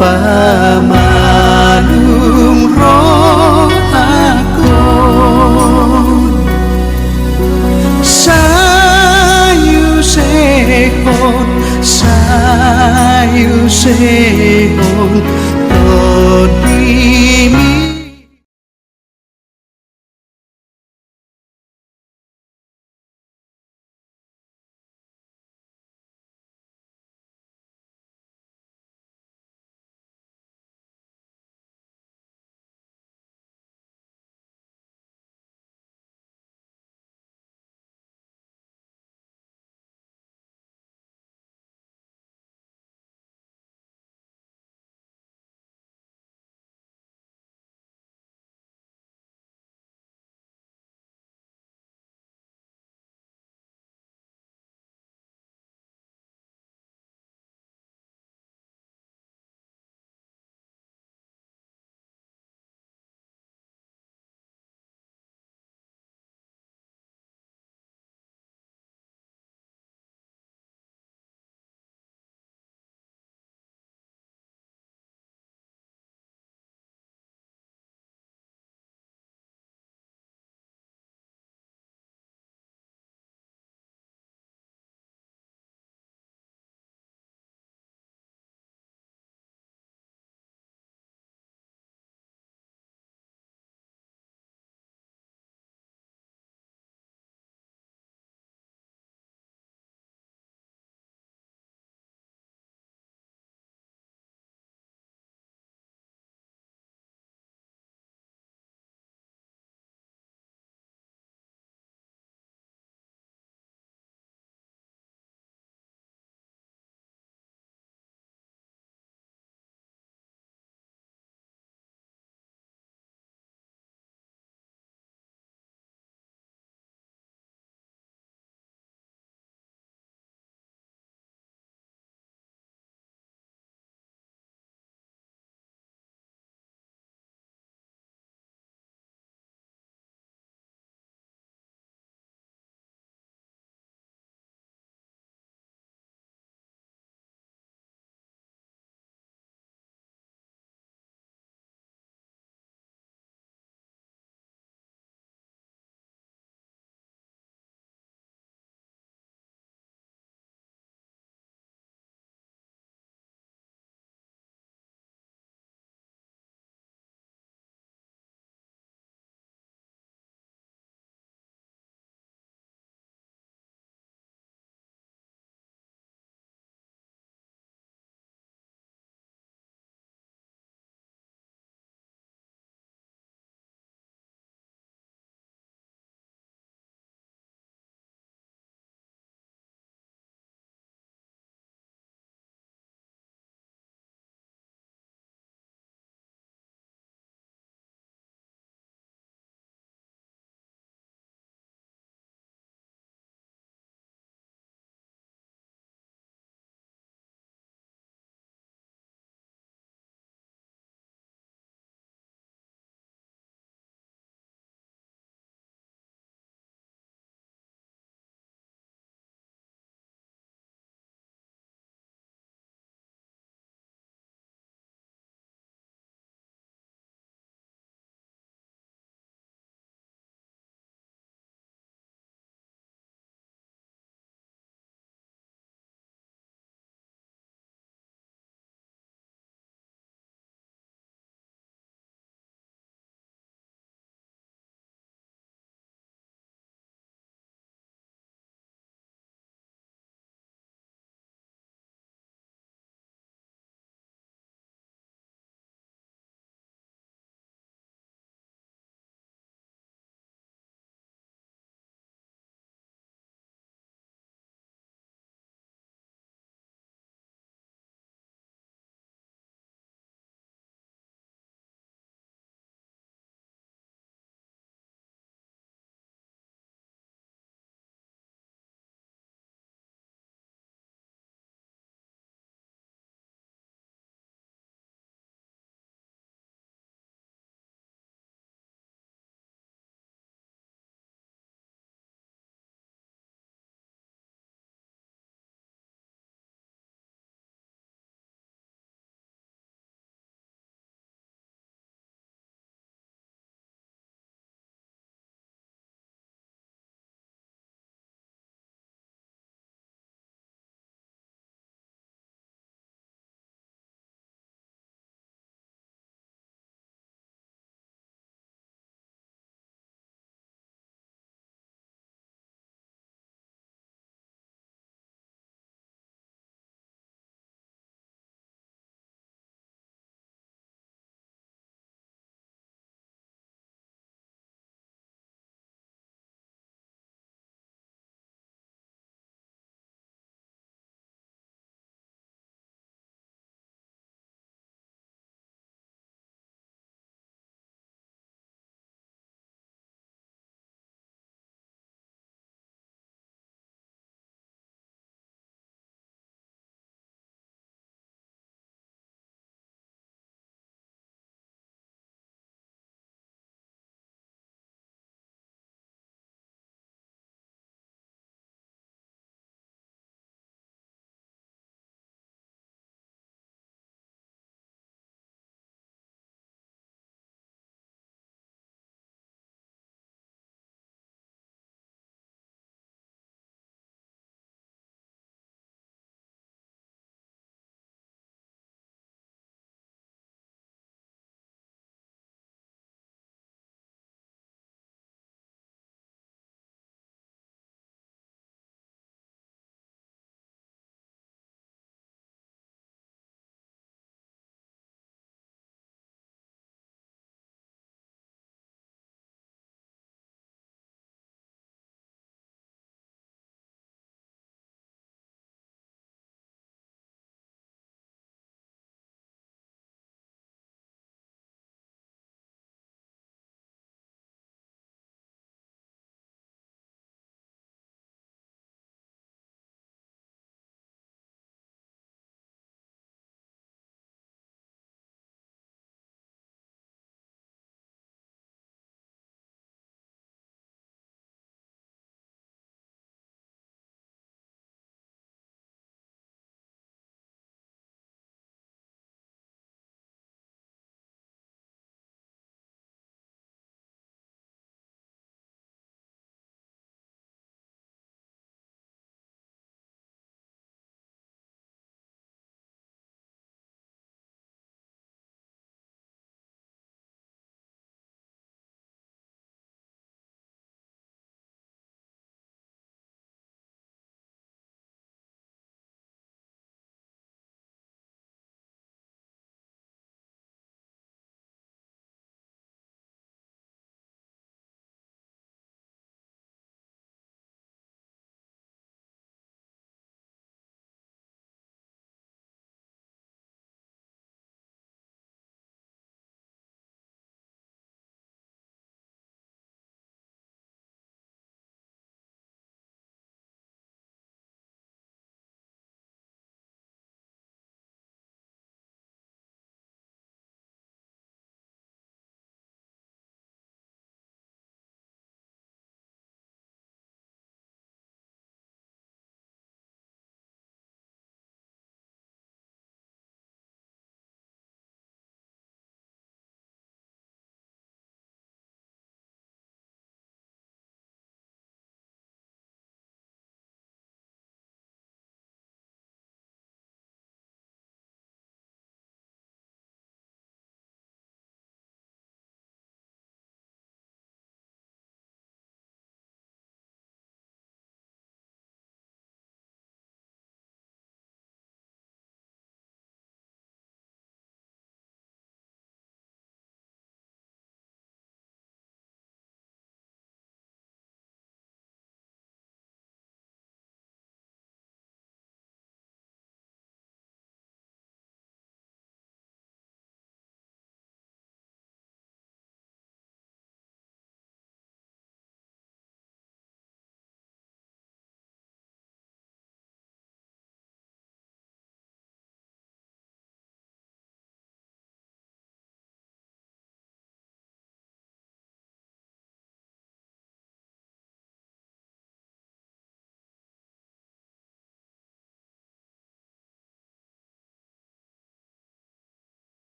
pamanung roh aku sayu sehon todimi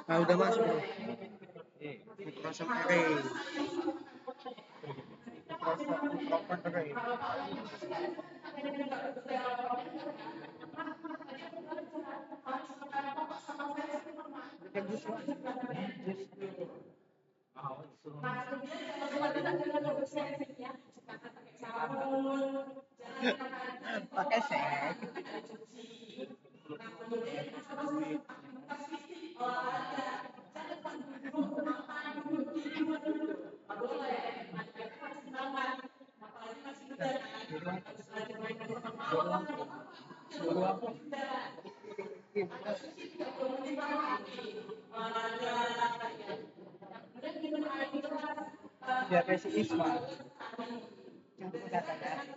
Ah, udah masuk. Microsoft Array. Microsoft Array. Pakai sek. Siapa si Isma? Cantik katanya.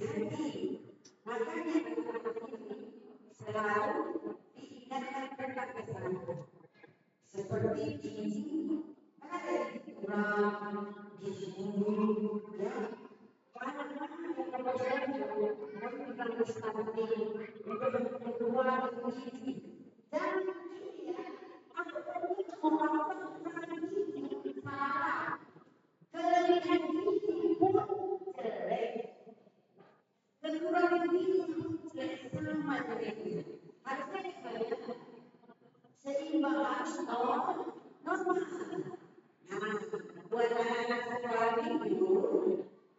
Jadi, makanya selalu diingatkan tentang kesehatan. Seperti gizi, ada kurang gizi, ya. Mana-mana yang memberikan stunting, memberikan kurang gizi. Dan ini ya, aku perlu melakukan kurang gizi, salah. Kelebihan gizi pun jelek. Kekurangan gizi pun jelek sama jeleknya. Harusnya gimana? Seimbang harus normal. Nah, buat anak-anak sekolah minggu,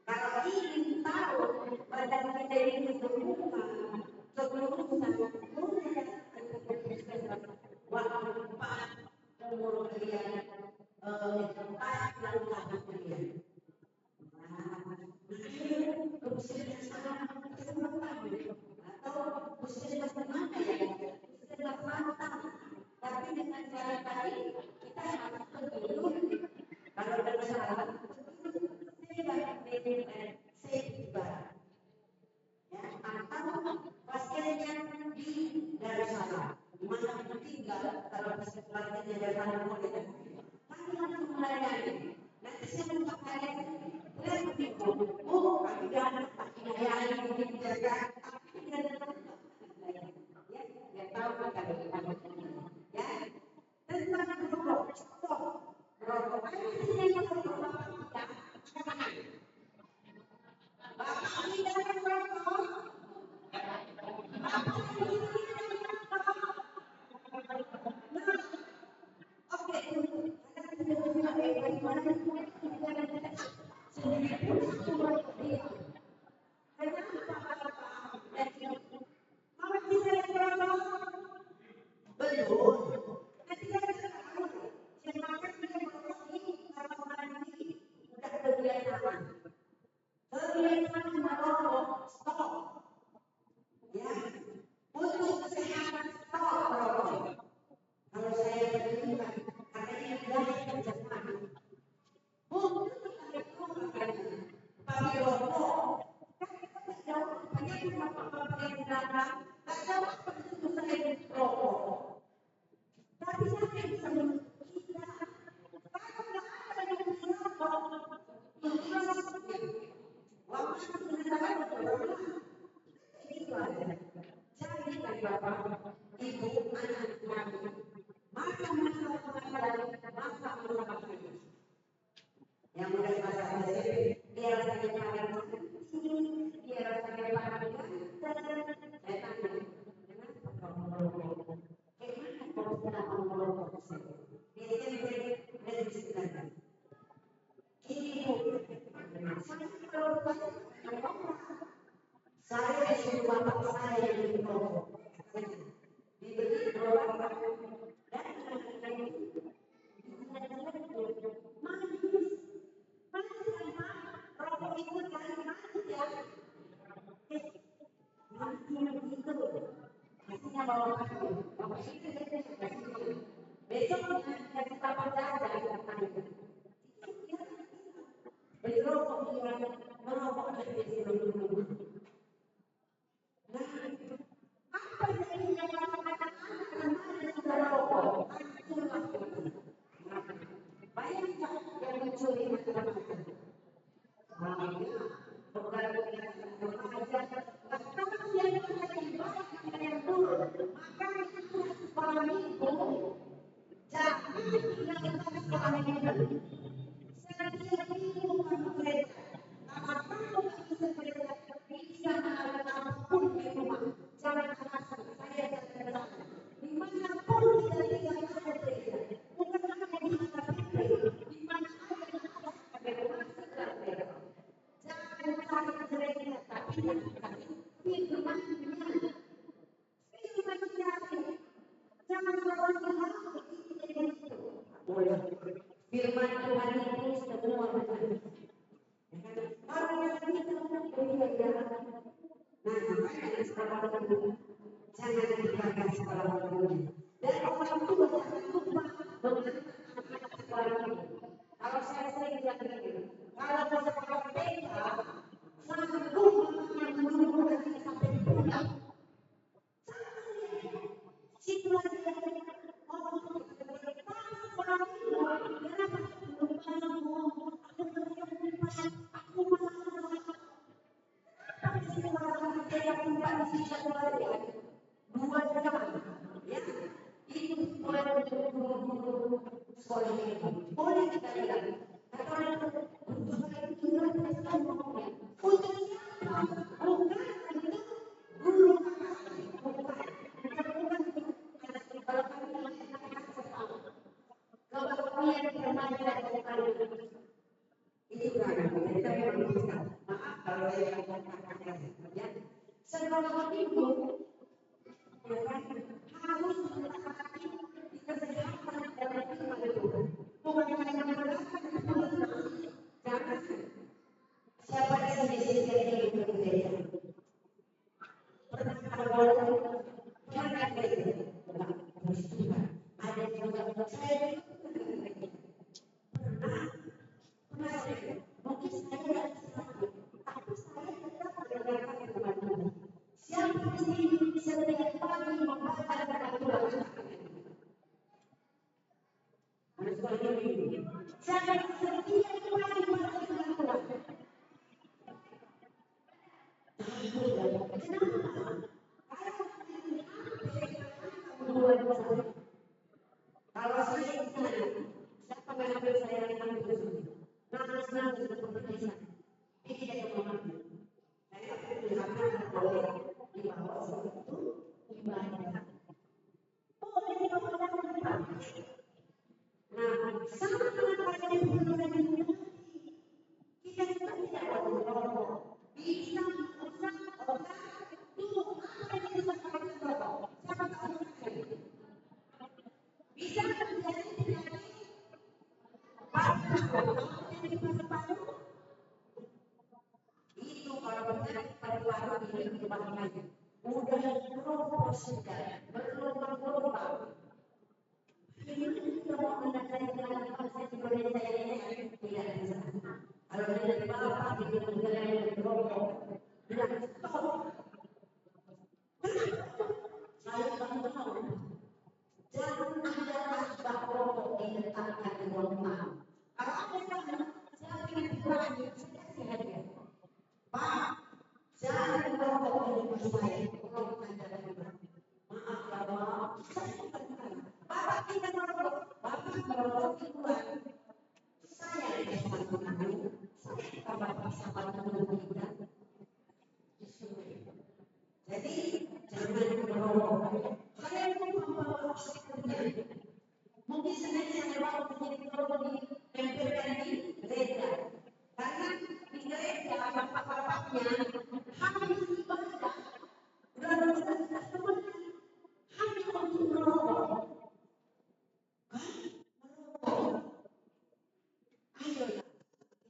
kalau ingin tahu badan kita ini berubah keputusan mudah waktu depan umur kalian 4 lalu tahun kalian. Usia sama atau usia bagaimana ya? Usia 8 tahun. Tapi dengan cara tadi kita harus dulu kalau ada masalah seimbang ya, atau pasiennya di Darussalam dimana tinggal kalau pasiennya Darussalam boleh kami langsung melayani. Nanti saya minta kalian lihat begitu, kami jangan melayani menjaga tapi tidak ya, ya tahu kan ya tentang merokok, merokok ini yang merokok Bapak tidak merokok. Bapak firman Tuhan itu semua benar. Kalau yang kita nah, makanya sekolah dulu jangan dipakai sekolah dulu. Dan orang tua jangan lupa dengan sekolah dulu. Kalau saya sering bilang begini, kalau mau sekolah TK, sanggup mamanya saya tempat di sisa keluarga 2 jam, ya itu boleh untuk sekolah ini boleh kita bilang karena untuk itu kita ngomongnya untuk siapa bukan itu guru bukan kalau kami kalau kami yang remaja itu kan kita memang maaf kalau saya katakan ya sekolah itu harus mendapatkan kesehatan dan itu bukan hanya mendapatkan jangan siapa yang disediakan itu berbeda pernah kalau pernah ada juga saya mungkin saya tapi saya tetap mendengarkan teman-teman siapa di sini setiap pagi membaca peraturan saya setiap pagi membaca peraturan kalau saya di sana siapa mengambil saya yang nangis seperti ini ini tidak memahami saya berlaku boleh dibawa seperti ibadah boleh dibawa dalam nah sama dengan yang ini kita tidak boleh merokok bisa merusak otak tubuh apa yang disebabkan merokok siapa tahu bisa menjadi penyakit itu kalau penyakit paru-paru ini berbahaya udah merokok sudah berlubang-lubang ini kita mau menandai dengan bahasa Indonesia ini tidak bisa kalau dari bawah di negara yang merokok bilang stop saya tahu jangan ada asbak rokok diletakkan di rumah. Kalau ada yang saya ingin berani, saya kasih hadiah. Pak, jangan merokok di rumah saya. Tolong anda terima. Maaf ya Pak, saya bukan marah. Bapak tidak merokok, Bapak merokok di luar. Saya yang menangani, saya tambah bersama teman kita. Jadi jangan merokok. Saya mau membawa oksigennya. Mungkin sebenarnya saya bawa oksigen di tempelkan di gereja. Karena di gereja bapak-bapaknya habis ibadah udah berusaha semuanya hanya untuk merokok. Merokok. Ayo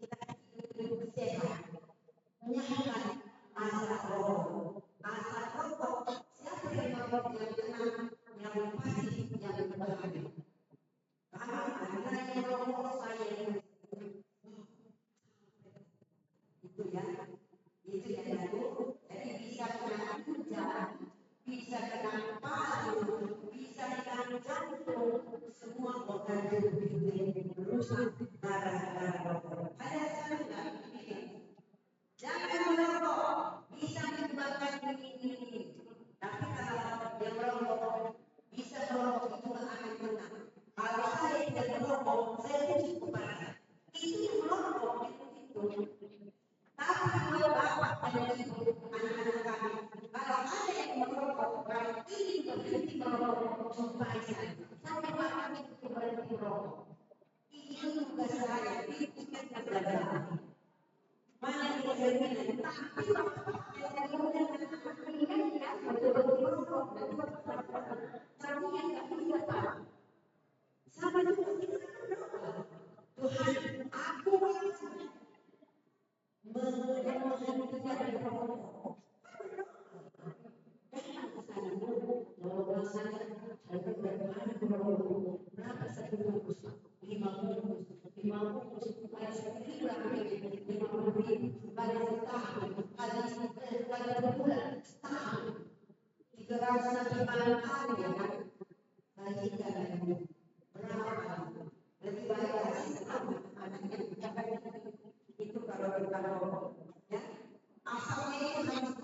kita hidup sehat. Menyahkan asal rokok. Asal rokok. Siapa yang merokok yang tenang, yang pasti, yang berbahaya. Kalau ada yang merokok saya itu ya lalu jadi bisa kena hujan, bisa kena paru, bisa kena jantung, semua organ tubuh rusak gara-gara rokok. Ada salah ini. Jangan merokok, bisa menyebabkan ini. Tapi kalau yang merokok bisa merokok itu akan menang. Kalau saya tidak merokok, saya cukup parah. Itu yang merokok itu. Tapi kalau bapak dan ibu, anak-anak kami, kalau ada yang merokok, kalau ingin berhenti merokok, supaya sampai bapak itu berhenti merokok. Itu tugas saya, itu tugas belajar. Mana yang berhenti, tapi bapak yang kemudian mengingat ya, berhenti merokok, tapi yang tak bisa Pak. Sama juga kita berdoa, Tuhan, aku menghentikan dari merokok. Berapa saya merokok? Berapa saya bungkus? 5 bungkus. 5 bungkus. Supaya saya kurang 50.000 pada setahun. Pada bulan setahun. 300 kali ya kan? Bagikan lagi. Berapa? Lebih baik kasih setahun. Anaknya itu kalau kita merokok. Ya. Asalnya itu harus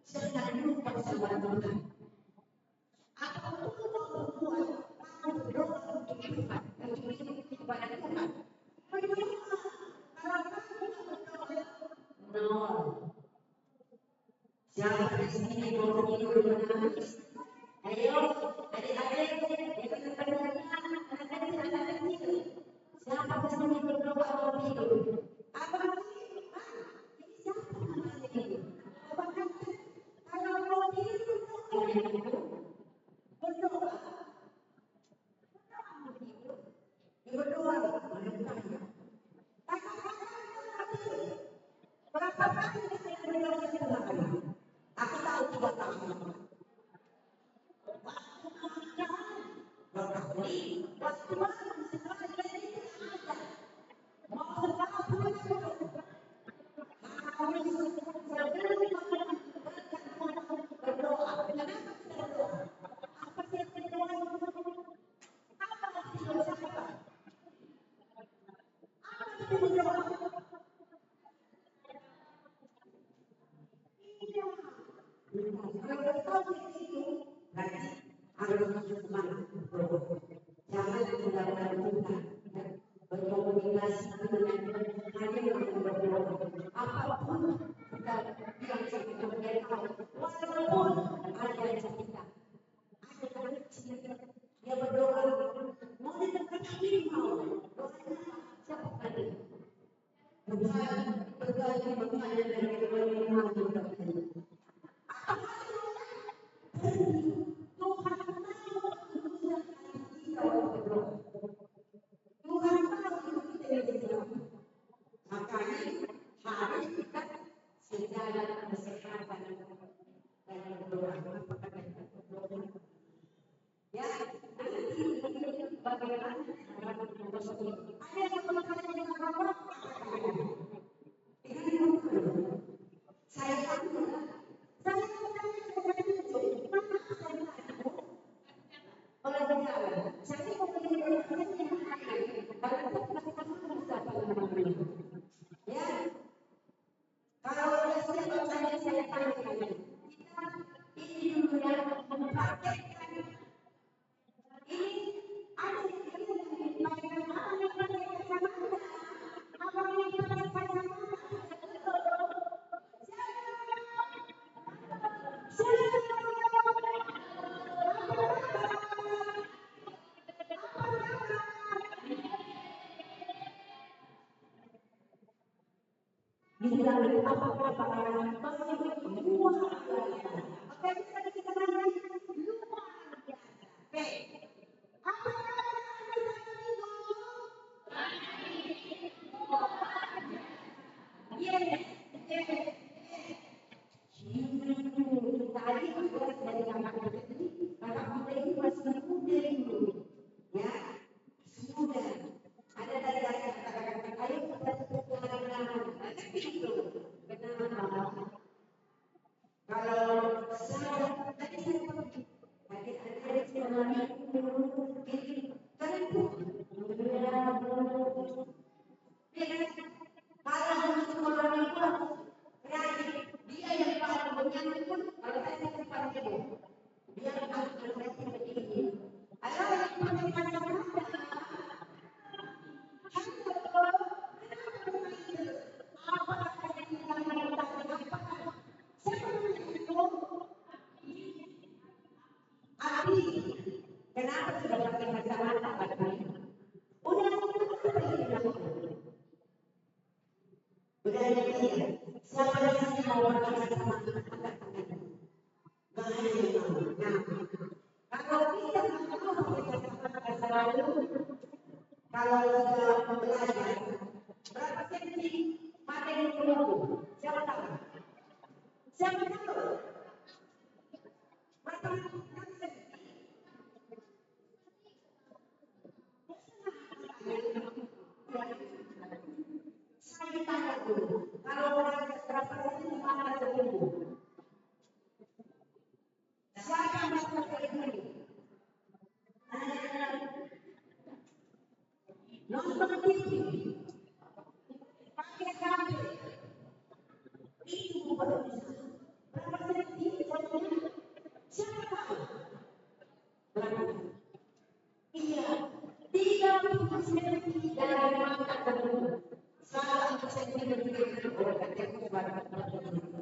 sedang lupa sama Tuhan. Apapun mau berbuat, kamu berdoa untuk Tuhan, untuk hidup kepada Tuhan. Berdoa. Kalau kamu tidak berdoa, nol. Siapa di sini mau tidur menangis? Ayo, adik-adik, yang benar-benar anak-anak kecil. Siapa di sini berdoa mau tidur? Abang ini, ini siapa namanya ini? Abang kata, kalau mau tidur, berdoa. Berdoa, berapa kali saya berdoa setiap hari? Aku tahu 3 tahun. Waktu malam setelah jadi ada. Mau setelah pulang harus berdoa. Kenapa kita berdoa? Apa sih berdoa? Apa arti doa? Apa itu berdoa? Kalau tahu itu, berarti harus semangat berdoa. Jangan tinggalkan Tuhan. Berkomunikasi dengan Tuhan hanya dengan berdoa. Apapun kita bilang sama Tuhan, dia tahu. Walaupun ada yang kita, ada anak kecil, dia berdoa. Mau didekati mau, doanya siapa tadi? Tuhan, berkati makanya dari mana didekati.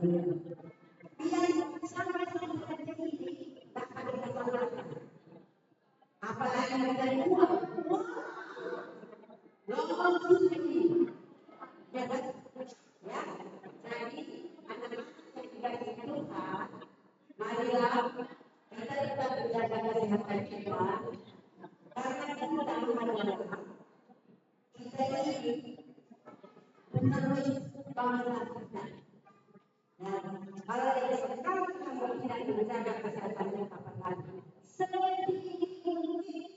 Biar sampai terjadi tak ada masalah. Apalagi dari uang, ya kan? Ya, jadi anak-anak yang dikasih Tuhan, marilah kita tetap menjaga kesehatan kita, karena kita dalam adalah kita ini menerus bangsa kita. Dan kalau kamu tidak menjaga kesehatan kita, sedikit mungkin.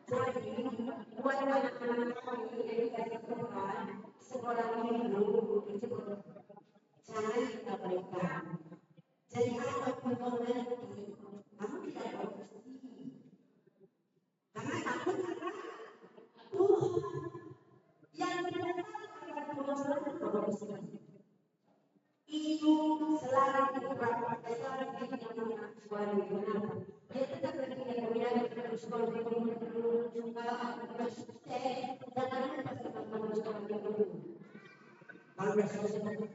Jadi, buat anak-anak kami yang dikasih Tuhan, sekolah minggu itu jangan kita berikan. Jadi, apapun kau nanti, kamu tidak korupsi. Karena takut karena Tuhan yang berdasarkan akan korupsi. Itu selalu diperlukan dengan suara benar. Dia tetap berpikir kemudian sekolah dulu juga sukses dan ada kesempatan sekolah dulu. Kalau sudah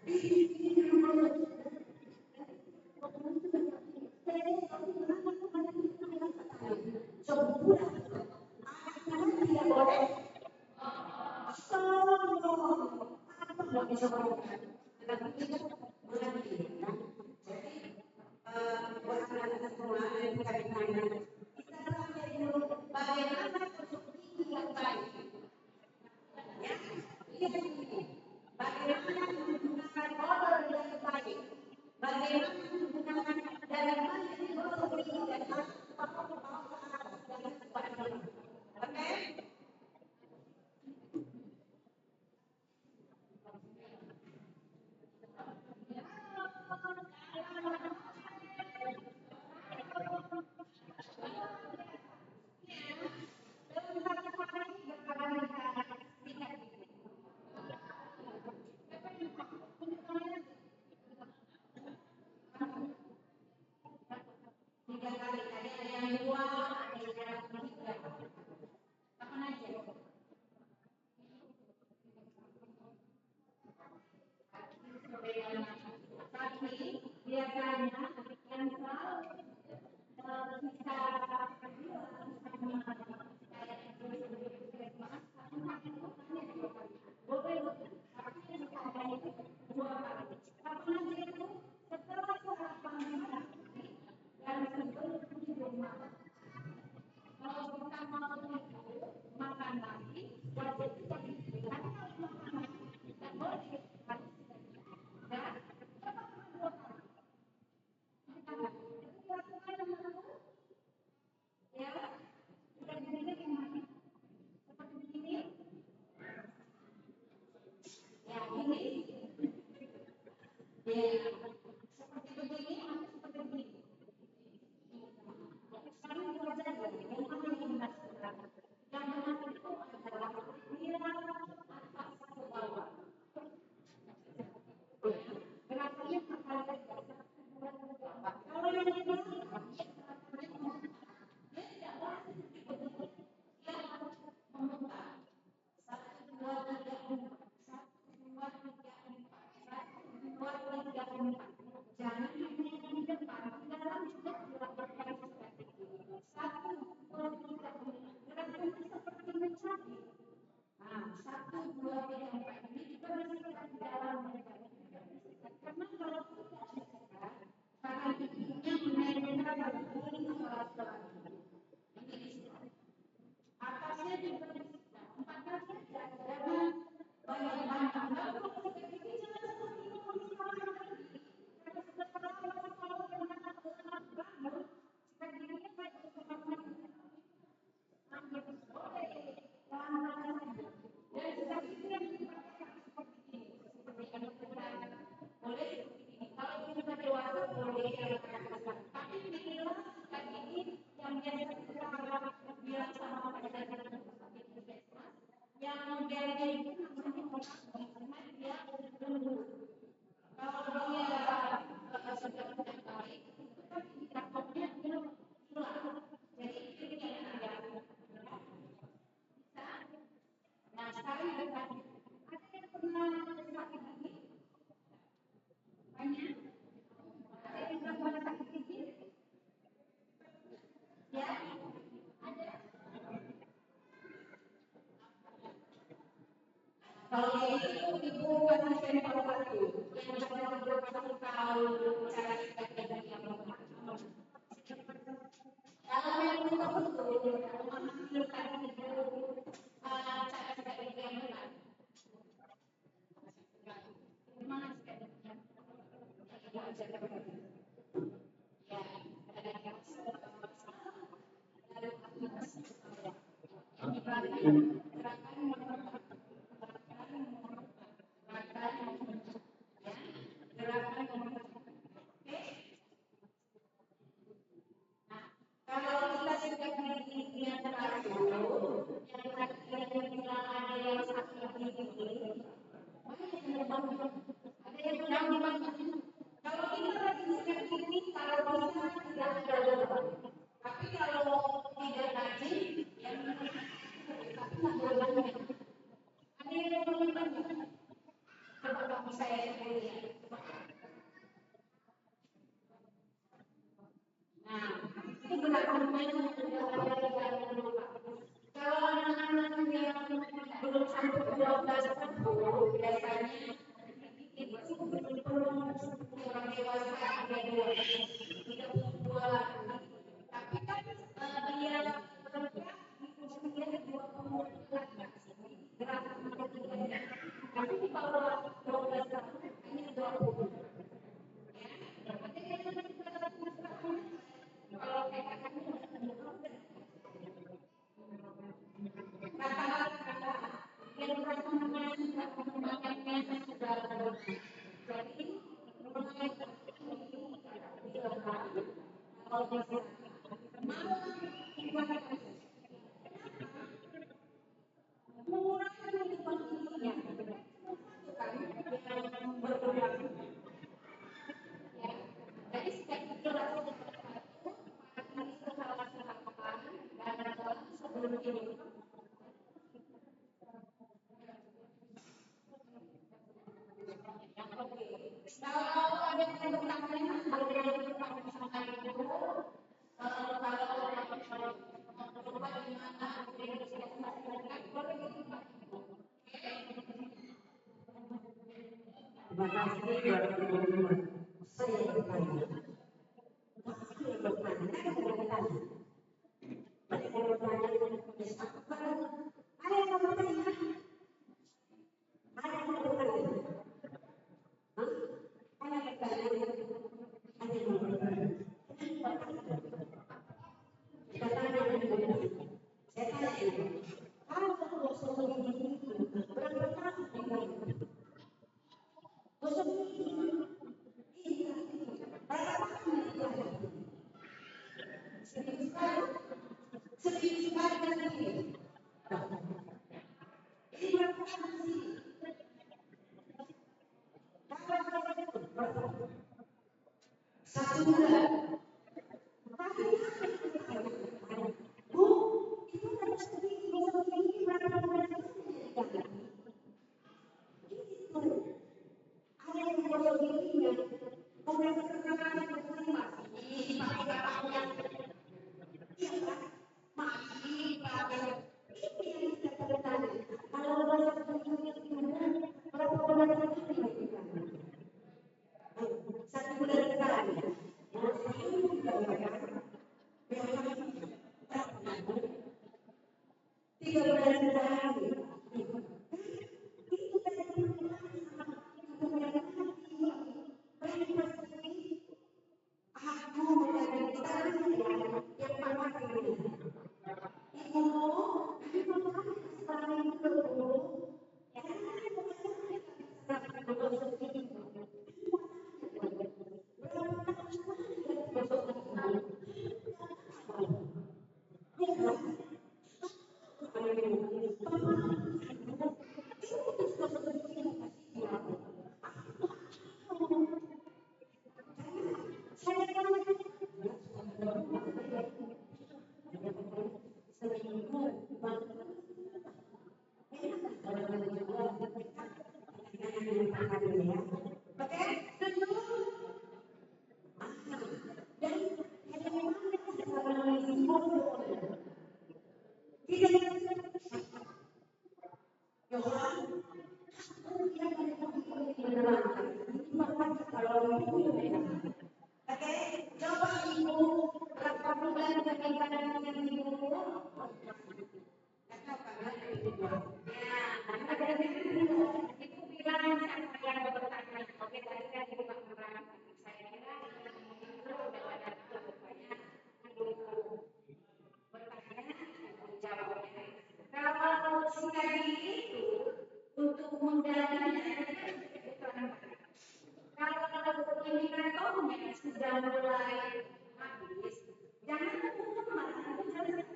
dokumen sudah mulai habis, jangan tunggu malah itu jelas.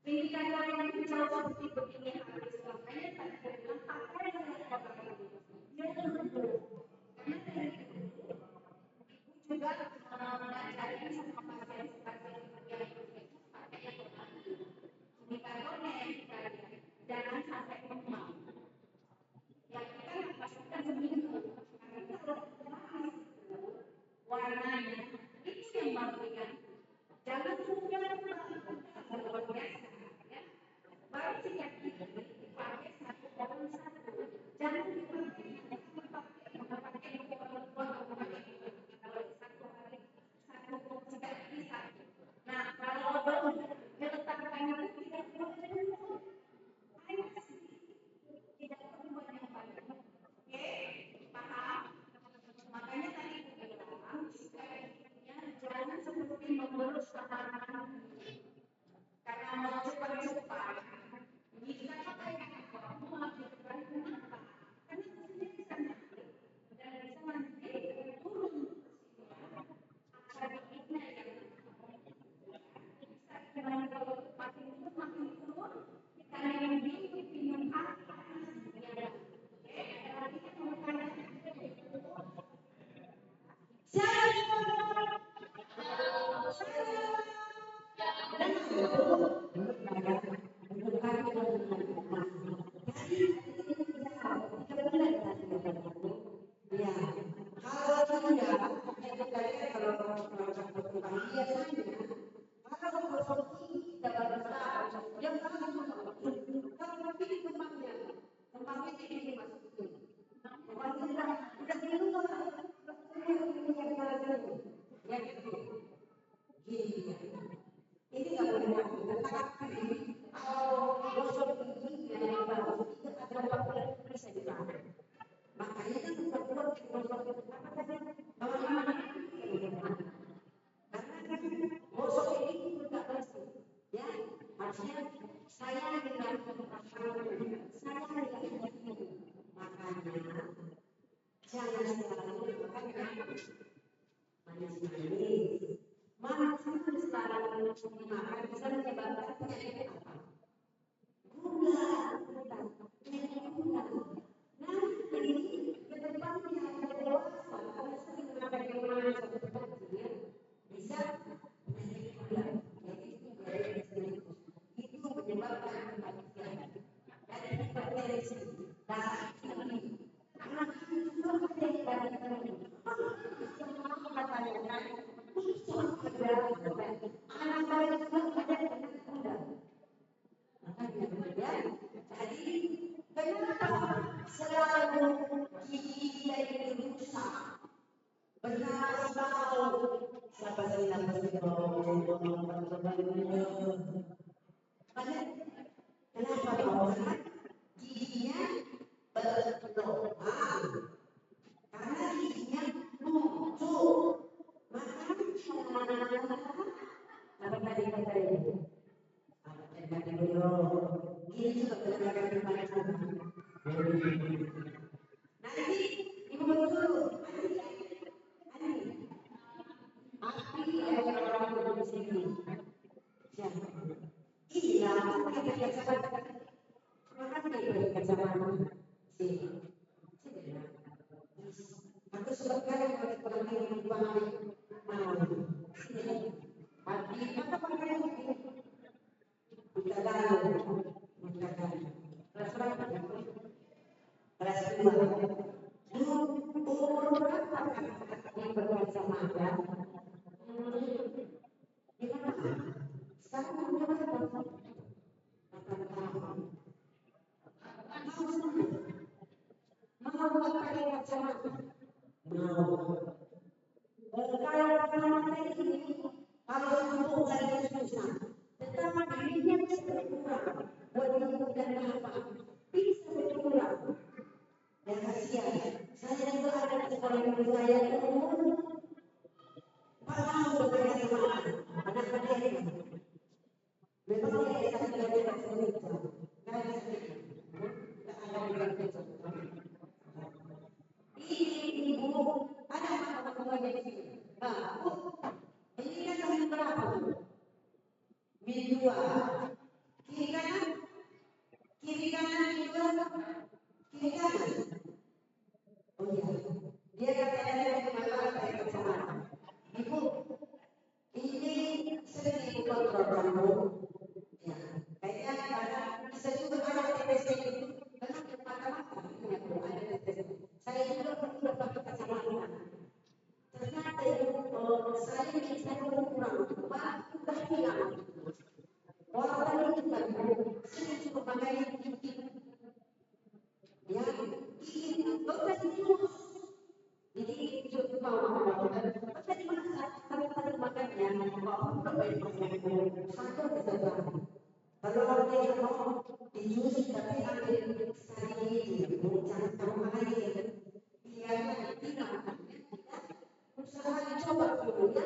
Indikator yang jauh seperti begini habis, makanya tadi saya bilang pakai yang ini. Dia tunggu, karena dari itu ibu juga mengajari sama pasien-pasien yang itu pakai yang tadi. Indikatornya yang kita lihat, jangan sampai lemah. Yang kita masukkan seminggu, karena kalau habis warnanya itu yang memberikan. Jangan tunggu yang luar biasa. Baru sejak ini dipakai satu dalam satu. Jangan dipakai satu hari satu tidak bisa. Nah kalau meletakkan itu tidak perlu hanya tidak perlu banyak banyak. Oke, paham? Makanya tadi aku bilang sebaiknya jangan seperti mengurus tahanan karena mau cepat-cepat. Jika kita melakukan kenapa? Karena mesinnya bisa nanti dan bisa nanti turun akhirnya yang bisa dengan kalau makin turun kita yang minum air. Oke, nanti kita makan. apapun perbaiki satu kesalahan. Kalau dia mau dicuci tapi ambil sari itu, jangan sama air. Biarlah tidak usaha dicoba dulu ya.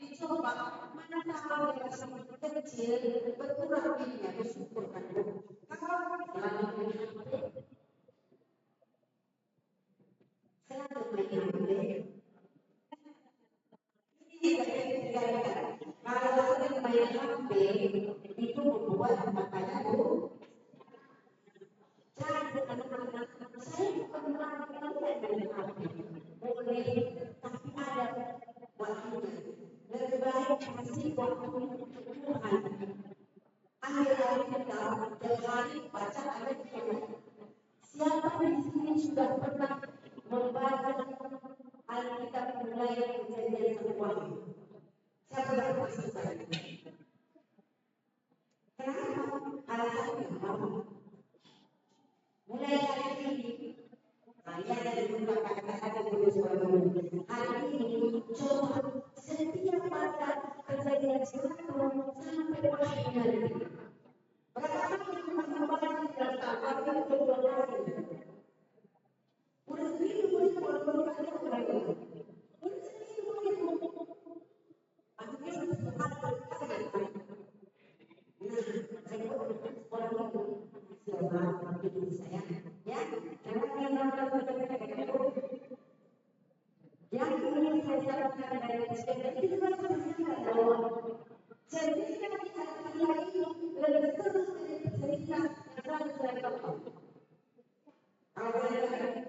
Dicoba mana tahu dia masih kecil berkurang dia bersyukur kan. Kalau selalu main HP. Kalau sering main HP itu membuat matanya buruk. Jadi anak-anak saya bukan melakukan main HP, boleh, tapi ada waktunya. Lebih baik kasih waktu untuk Tuhan. Akhir-akhir kita tiap hari baca ayat-ayat. Siapa di sini sudah pernah membaca Alkitab mulai Perjanjian Lama? Siapa yang masuk saya? Kenapa? Alasannya mulai hari ini saya dari menggunakan kata hari ini coba setiap baca Perjanjian Lama sampai akhir. Berapa kali kita membaca dalam tahun kedua kali? Udah seminggu boleh kalau kita mulai. Udah seminggu boleh. Akhirnya setelah kali. Yang ini saya sarankan dari SPT itu kan cerita bahwa cerita ini lebih seru dari cerita yang selalu saya tahu. Kalau saya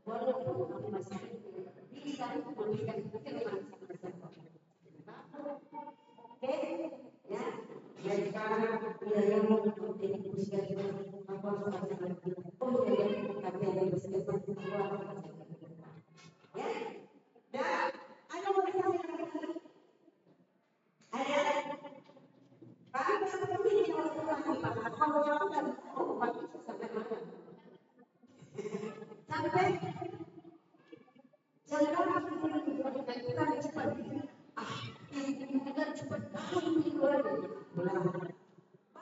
walaupun kami masih bisa memberikan firman sama-sama. Oke, ya. Dan sekarang wilayah untuk diskusi apa soal pemilihan kami ada diskusi ya. Dan ada kami seperti ini kalau dan sampai jangan kita cepat kita cepat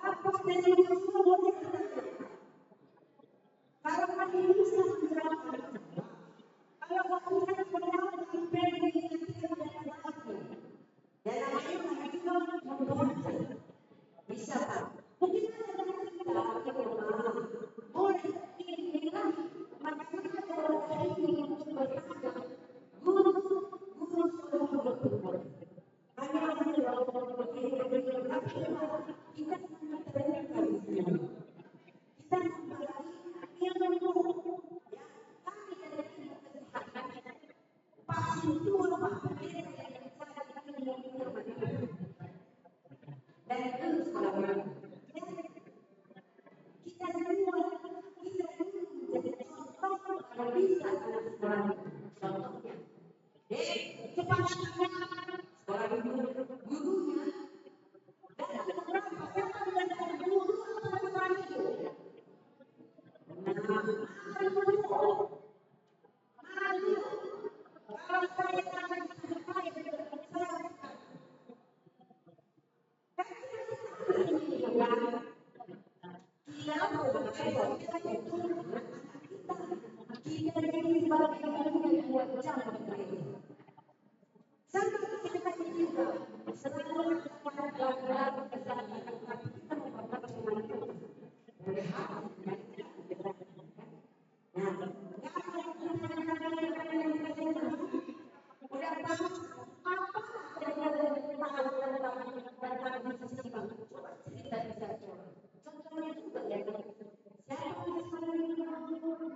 bapak dan ibu semua boleh kalau kami bisa menjelaskan kalau kami bisa menjelaskan dan namanya kami juga membuat bisa Pak mungkin ada kita boleh inilah makanya kalau hari ini untuk bertanya guru sudah berkumpul hanya ada kita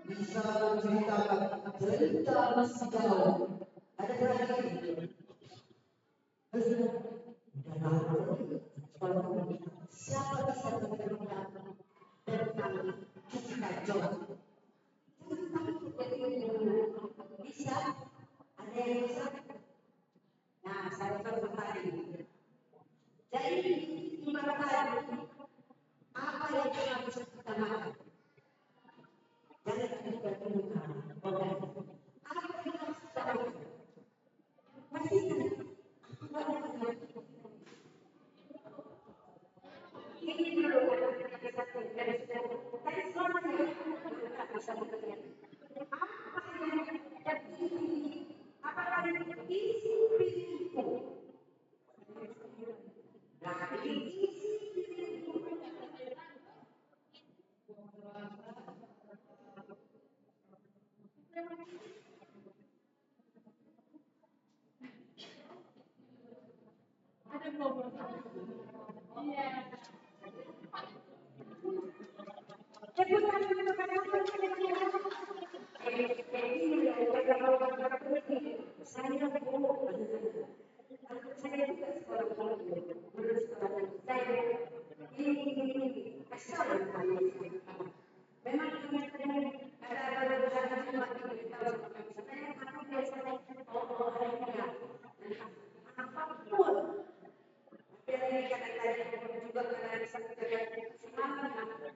bisa menceritakan cerita masa jauh. Ada lagi. Siapa bisa menceritakan tentang kisah jauh? Bisa? Ada yang bisa? Nah, saya akan tadi. Jadi, ibarat tadi, apa yang harus kita makan? Jangan kita Apakah isi piringku? Nah, isi piringku.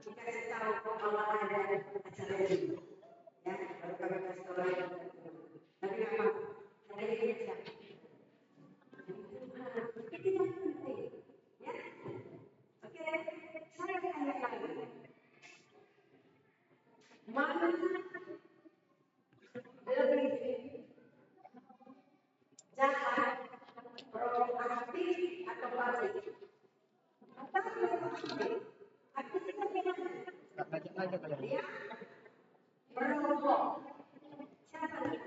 Dikasih tahu kalau ada acara ini, ya kalau kami kasih tahu tapi memang ada yang tidak. Itu yang penting, ya. Oke, saya tanya lagi, mana lebih jahat, proaktif atau pasif? Atau proaktif? Aktifnya gimana? Dia merokok. Siapa nih?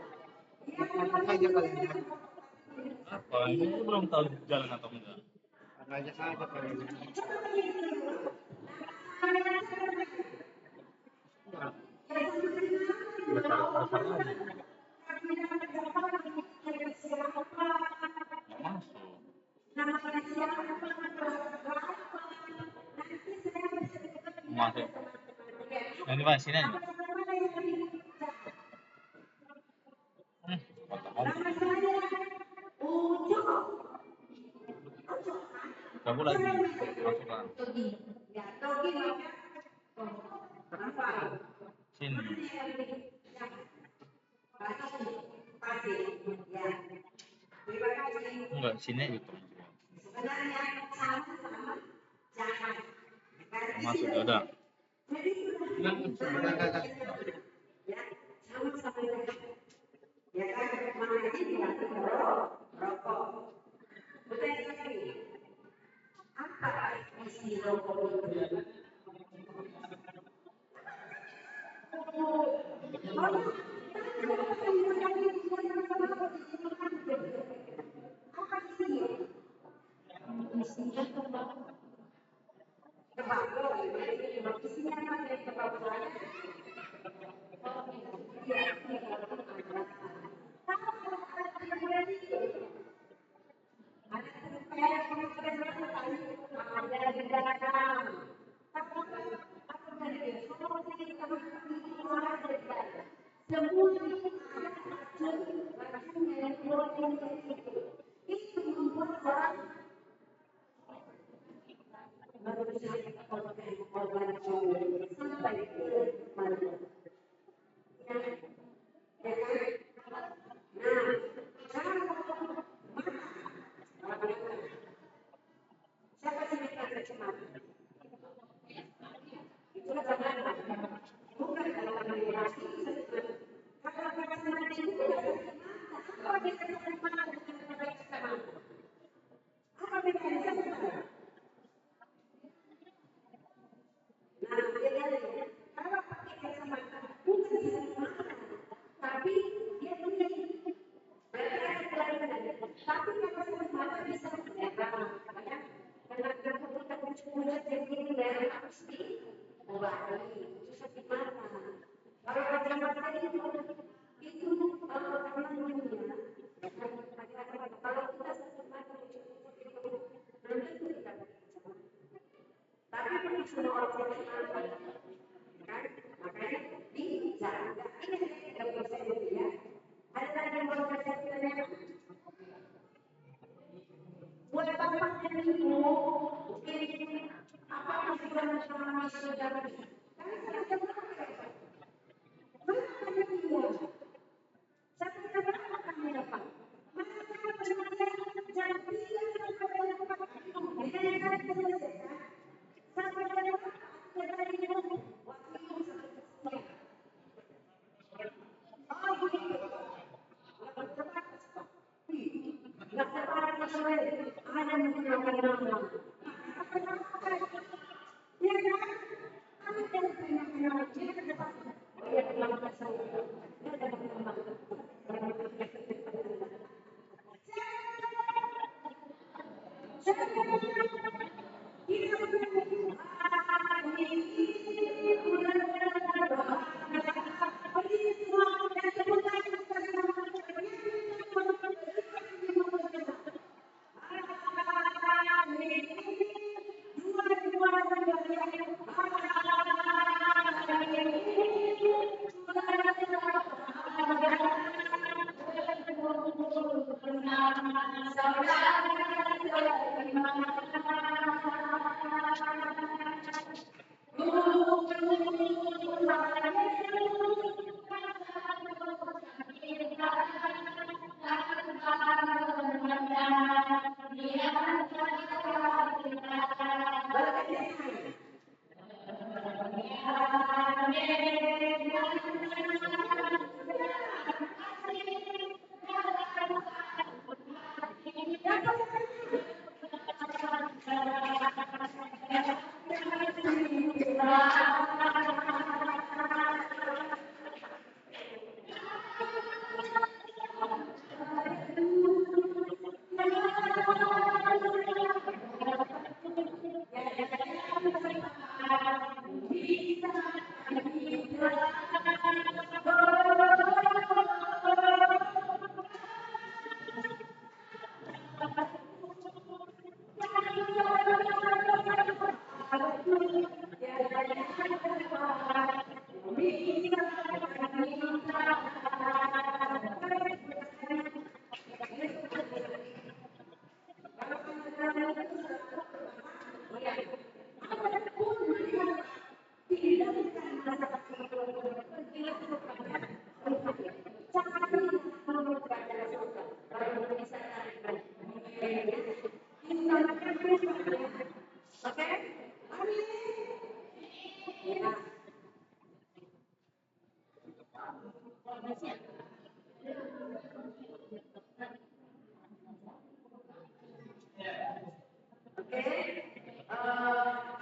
Apa? Ini belum tahu jalan atau enggak. Ajak aja kali ini. Besar lagi. Nggak masuk. Masuk. Yang di mana? Sini aja. Kamu lagi masukkan. Sini. Enggak, sini aja tuh. Masuk ada. Ya kan, mana ini dilatih rokok. Apa isi rokok itu? Itu membuat orang korban sampai ke mana? Siapa sih yang tercemar? Itu bukan dalam regulasi. Kalau tercemar itu apa bisa tercemar dengan tercemar? Apa bedanya? Nah, bedanya kalau pakai kacamata bukan tercemar, tapi dia punya tapi kalau kacamata bisa merah, ya. Karena kita punya jadi merah harus diobati, itu sakit mata. Kalau kacamata itu kalau kita sakit mata belum tentu kita tapi pernah semua orang sakit mata, kan? Makanya dijaga. Ini 3% itu ya. Ada lagi yang mau saya tanya? Buat bapak dan ibu, apa tujuan selama sudah kami sudah pakai. Mana kami dia? Saya tidak kami dapat. Mana kami percaya jangan pilih kepada dapat. Ini yang kami selesaikan. Sampai dapat dari itu waktu itu sampai sekian.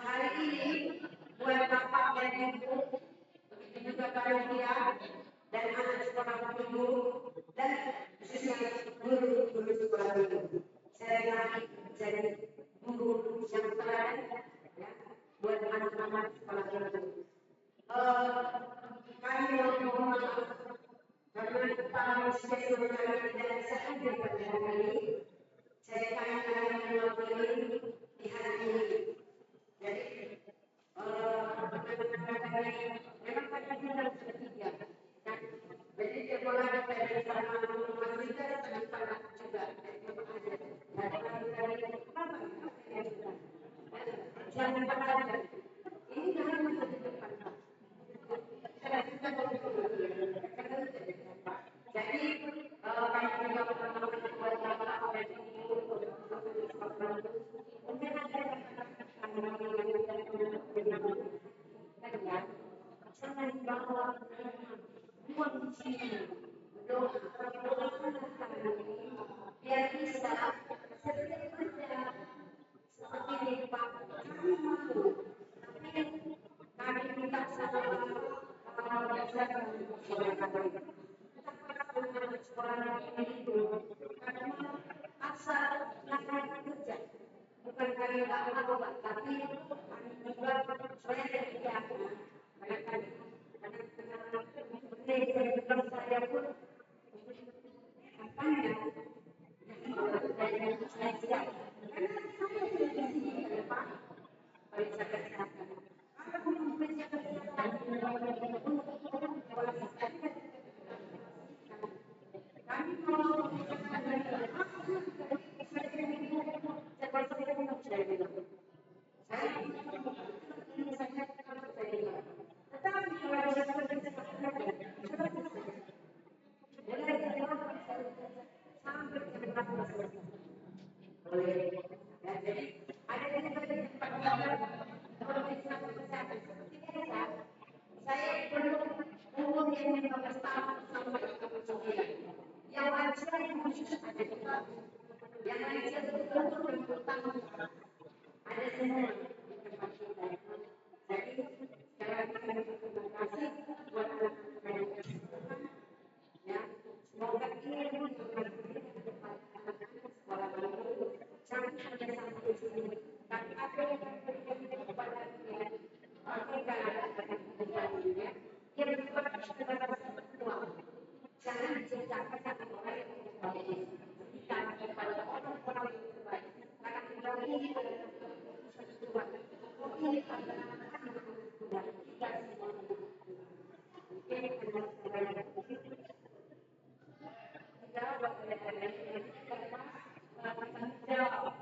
Hari ini buat bapak dan ibu, begitu juga panitia dan anak sekolah minggu dan khususnya guru sekolah minggu. Saya lagi jadi guru yang teladan ya, buat anak-anak sekolah minggu. Kami mohon maaf karena kepala spesial kami tidak bisa hadir pada hari ini. Saya kami mewakili di hari ini. Jadi memang pada bulan ketiga. Jadi dia boleh dari sama Mas Rita dan para juga jangan pada ini jangan menjadi depan. Jadi kami juga buat bapak dan ibu mungkin ada jangan bawa uang di sini doa biar bisa setiap seperti ini Pak kami mau tapi kami minta sama sekolah itu karena asal anak kerja bukan kami nggak mau Pak tapi kami juga supaya kegiatan karena saya pun apanya saya siap karena saya di sini Pak periksa kesehatan aku periksa kesehatan kami mau saya belum umur yang 15 tahun sampai 29. Yang wajar yang khusus ada di kamu. Yang wajar betul-betul 20 tahun. Ada semua di tempat kita. Jadi sekali lagi kami berterima kasih buat anak-anak yang bersekolah. Ya, semoga ini yang memberikan kepada anak-anak sekolah minggu sampai sampai di sini. Tapi apa yang diberikan kepada dia? Kita ya, dia berbuat secara seksual. Jangan diceritakan satu orang yang terbaik. Kita kepada orang-orang yang terbaik. Karena kita ini adalah Tuhan. Ini adalah anak Tuhan. Kita semua. Ini adalah sebagai jawab oleh yang karena jawab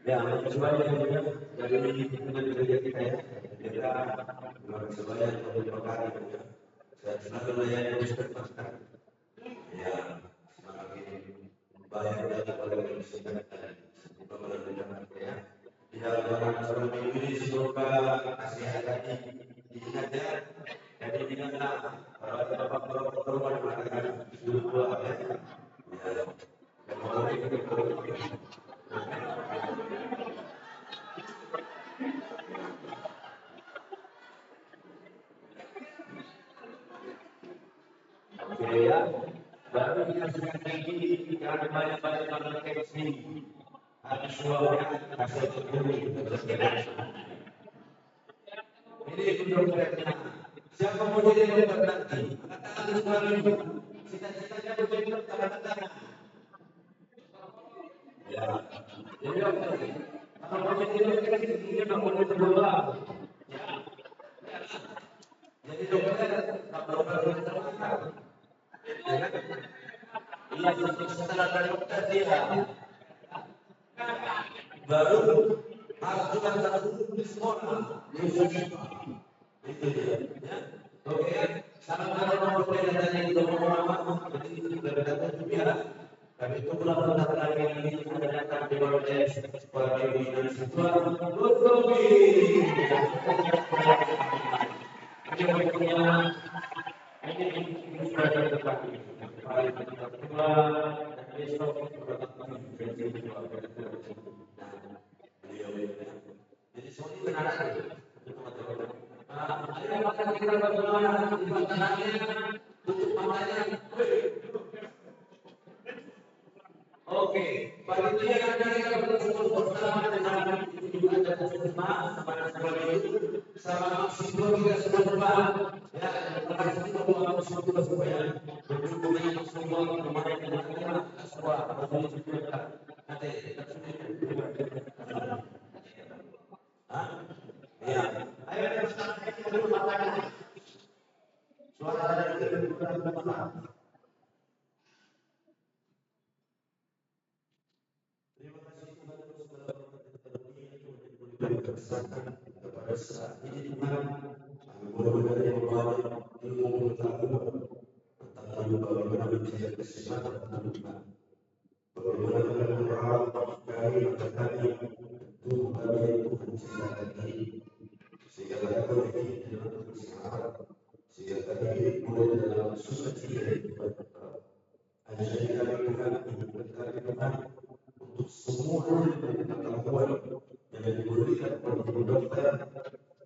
Ya, semuanya dari gereja kita ya, kita semuanya terima kasih ya. Saya selalu melayani Ustaz Pascal. Ya, semakin banyak daripada kita pemerintah ya. Di dalam seluruh minggu ini semoga kasih hati diingat ya. Jadi ingatlah kalau ada apa-apa pertemuan maka dua ya. Ya, ya, baru kita sudah tinggi, jangan banyak-banyak koneksi. Ada suara kasih terpenuhi. Ini untuk mereka. Siapa mau jadi dokter nanti? Katakan suara itu. Cita-citanya menjadi dokter katakan. Ya, jadi dokter. Kalau mau jadi dokter ini tak boleh berdoa. Ya, jadi dokter tak boleh berdoa. Iya, setelah dari dokter dia baru harus juga satu di sekolah itu dia ya. Oke, salam kalau datanya itu mau jadi datang juga kami tunggulah pendaftaran ini ada datang di BPJS sekolah di siswa Lutobi ini sudah terpaksa jadi semua ini benar ada makan kita bagaimana di makanannya tutup matanya. Oke, panitia nanti kita berkumpul bersama dengan ibu ada puskesmas sama sekolah itu sama mahasiswa juga semua depan ya terima kasih kepada mahasiswa supaya berkumpul dengan semua kemarin dengan semua nanti ya ayo kita makan suara dari teman-teman. Terima kasih kepada saat ini Tuhan mudah-mudahan yang membawa ilmu pengetahuan tentang bagaimana menjaga kesehatan Tuhan, bagaimana merawat kami agar kami tubuh kami yang Tuhan ciptakan ini sehingga kami hidup dalam kesehatan sehingga kami hidup mulai dalam sukacita ajari kami Tuhan kami Tuhan untuk semua pengetahuan yang diberikan oleh dokter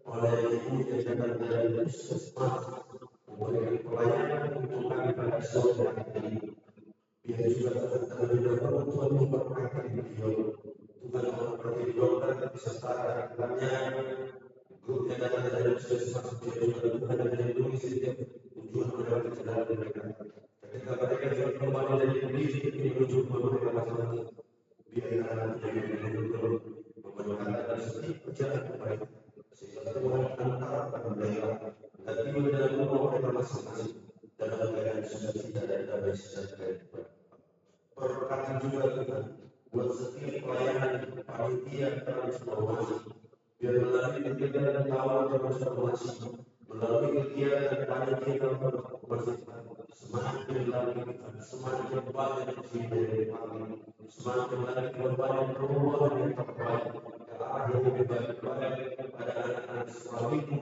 oleh ibu yang datang dari puskesmas memberikan pelayanan untuk kami pada sore hari ini. Biar juga terlebih dahulu Tuhan memberkati beliau. Tuhan memberkati dokter beserta rekan-rekannya, grupnya datang dari puskesmas, dia juga Tuhan yang melindungi setiap tujuan mereka perjalanan mereka. Ketika mereka juga kembali dari pendidik menuju rumah mereka masing-masing, biarlah tidak menurut memberkati setiap perjalanan mereka, sehingga Tuhan antarkan mereka dan tiba dalam rumah mereka masing-masing dalam keadaan sukacita dan damai sejahtera. Berkati juga Tuhan buat setiap pelayanan panitia transformasi, biar melalui kegiatan kawal transformasi, melalui kegiatan panitia transformasi, semakin lagi semakin banyak dari kami, semakin lagi banyak perubahan yang terbaik ke arah yang lebih baik pada anak-anak suamiku,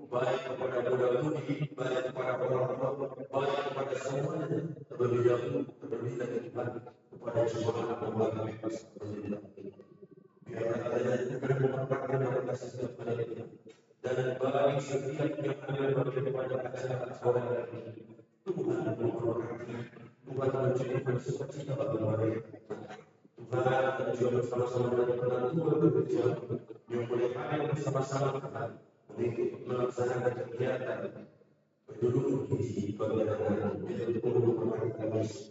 baik kepada budak-budi, baik kepada orang tua, baik kepada semuanya, terlebih dahulu terlebih lagi kepada jemaat lembaga bebas pendidikan ini. Biarlah kalian Tuhan memberkati mereka setiap harinya, dan bagi setiap yang ambil bagian pada acara ini, Tuhan memberkati, Tuhan menciptakan sukacita bagi mereka. Tuhan juga bersama-sama dengan penentuan bekerja yang boleh hadir bersama-sama untuk melaksanakan kegiatan penduduk di bagian itu untuk memperbaiki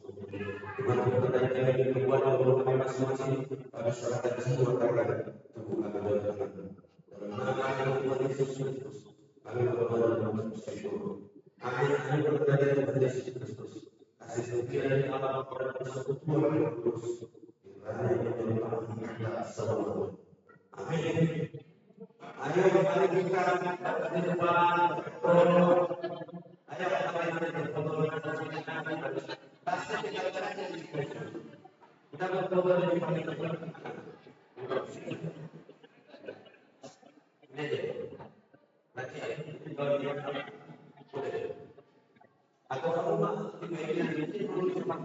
Tuhan berkata yang dibuat oleh masing-masing pada masyarakat semua rakyat tubuh kami berdoa dalam nama Tuhan Yesus Kristus kami berdoa dalam Kristus. Amin. Amin. Berkata Tuhan Yesus Kristus kasih setia dari Allah kepada persekutuan yang kudus kiranya menyertai kita semua. Amin. Ayo mari kita di depan. Ayo kita berdoa di depan kita. Atau kamu di media ini dulu cepat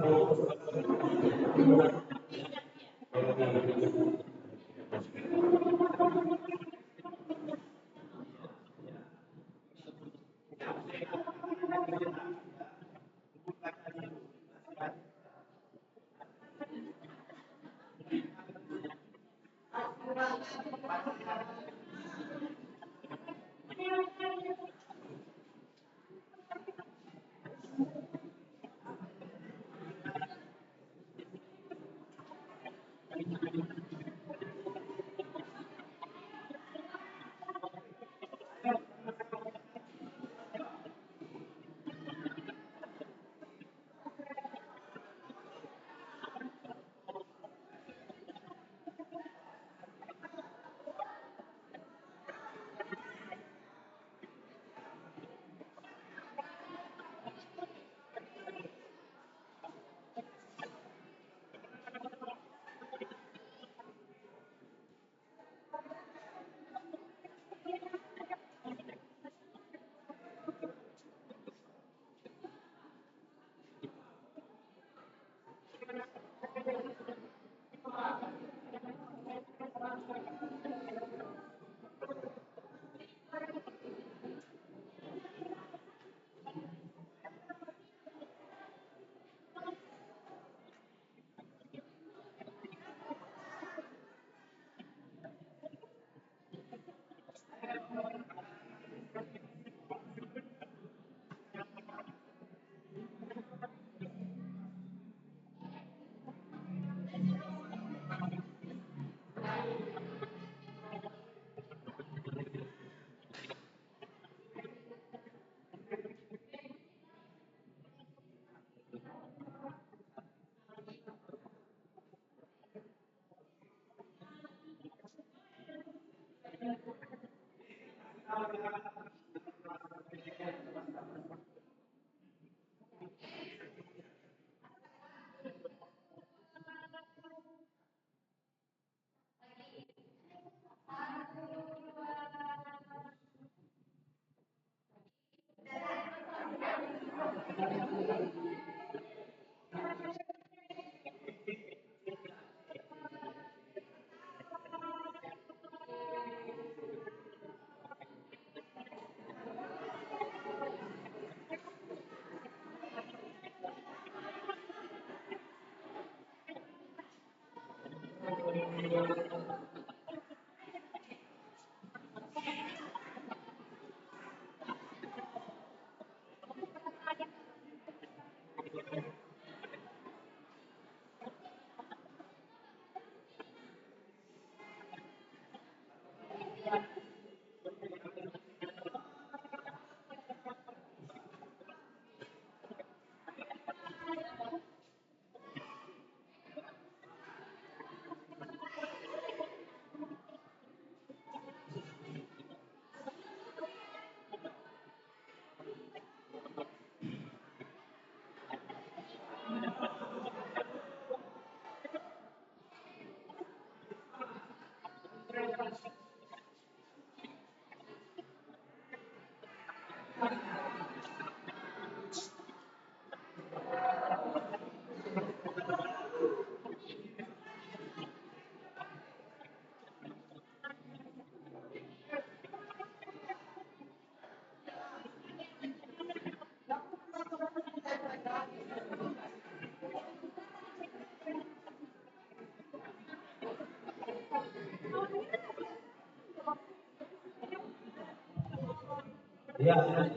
Ya.